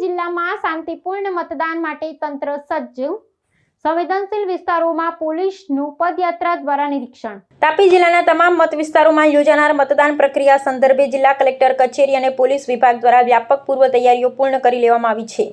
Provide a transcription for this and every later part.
જિલ્લામાં શાંતિપૂર્ણ મતદાન માટે તંત્ર સજ્જ, સંવેદનશીલ વિસ્તારોમાં પોલીસનું પદયાત્રા દ્વારા નિરીક્ષણ। તાપી જિલ્લાના તમામ મત વિસ્તારોમાં યોજાનાર મતદાન પ્રક્રિયા સંદર્ભે જિલ્લા કલેક્ટર કચેરી અને પોલીસ વિભાગ દ્વારા વ્યાપક પૂર્વ તૈયારીઓ પૂર્ણ કરી લેવામાં આવી છે।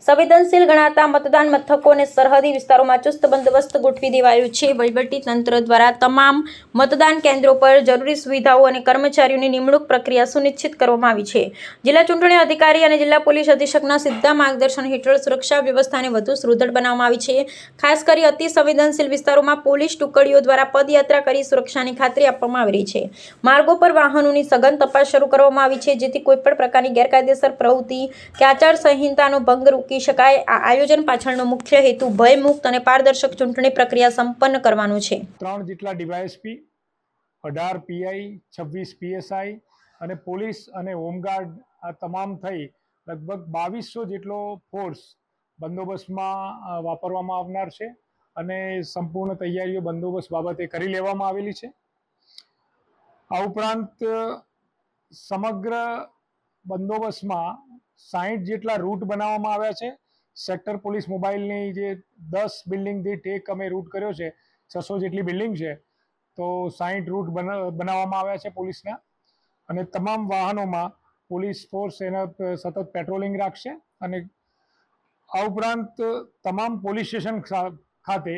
સંવેદનશીલ ગણાતા મતદાન મથકો અને સરહદી વિસ્તારોમાં ચુસ્ત બંદોબસ્ત ગોઠવી દેવાયો છે। વહીવટી તંત્ર દ્વારા તમામ મતદાન કેન્દ્રો પર જરૂરી સુવિધાઓ અને કર્મચારીઓની નિમણૂક પ્રક્રિયા સુનિશ્ચિત કરવામાં આવી છે। જિલ્લા ચૂંટણી અધિકારી અને જિલ્લા પોલીસ અધિક્ષકના સીધા માર્ગદર્શન હેઠળ સુરક્ષા વ્યવસ્થાને વધુ સુદૃઢ બનાવવામાં આવી છે। ખાસ કરી અતિ સંવેદનશીલ વિસ્તારોમાં પોલીસ ટુકડીઓ દ્વારા પદયાત્રા કરી સુરક્ષાની ખાતરી આપવામાં આવી રહી છે। માર્ગો પર વાહનોની સઘન તપાસ શરૂ કરવામાં આવી છે, જેથી કોઈપણ પ્રકારની ગેરકાયદેસર પ્રવૃત્તિ કે આચાર સંહિતાનો ભંગ રોકી શકાય। આ આયોજન પાછળનો મુખ્ય હેતુ ભયમુક્ત અને પારદર્શક ચૂંટણી પ્રક્રિયા સંપન્ન કરવાનો છે। 3 જેટલા ડીવાયએસપી, 18 પીઆઈ, 26 પીએસઆઈ અને પોલીસ અને હોમગાર્ડ આ તમામ થઈ લગભગ 2200 જેટલો ફોર્સ બંદોબસ્તમાં વાપરવામાં આવનાર છે અને સંપૂર્ણ તૈયારીઓ બંદોબસ્ત બાબતે કરી લેવામાં આવેલી છે। આ ઉપરાંત સમગ્ર બંદોબસ્તમાં 60 જેટલા રૂટ બનાવવામાં આવ્યા છે। સેક્ટર પોલીસ મોબાઈલની જે 10 બિલ્ડિંગ દીઠ એક અમે રૂટ કર્યો છે, 600 જેટલી બિલ્ડિંગ છે, તો 60 રૂટ બનાવવામાં આવ્યા છે પોલીસના, અને તમામ વાહનોમાં પોલીસ ફોર્સ એના સતત પેટ્રોલિંગ રાખશે। અને આ ઉપરાંત તમામ પોલીસ સ્ટેશન ખાતે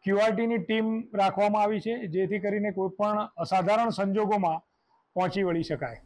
QRTની ટીમ રાખવામાં આવી છે, જેથી કરીને કોઈ પણ અસાધારણ સંજોગોમાં પહોંચી વળી શકાય।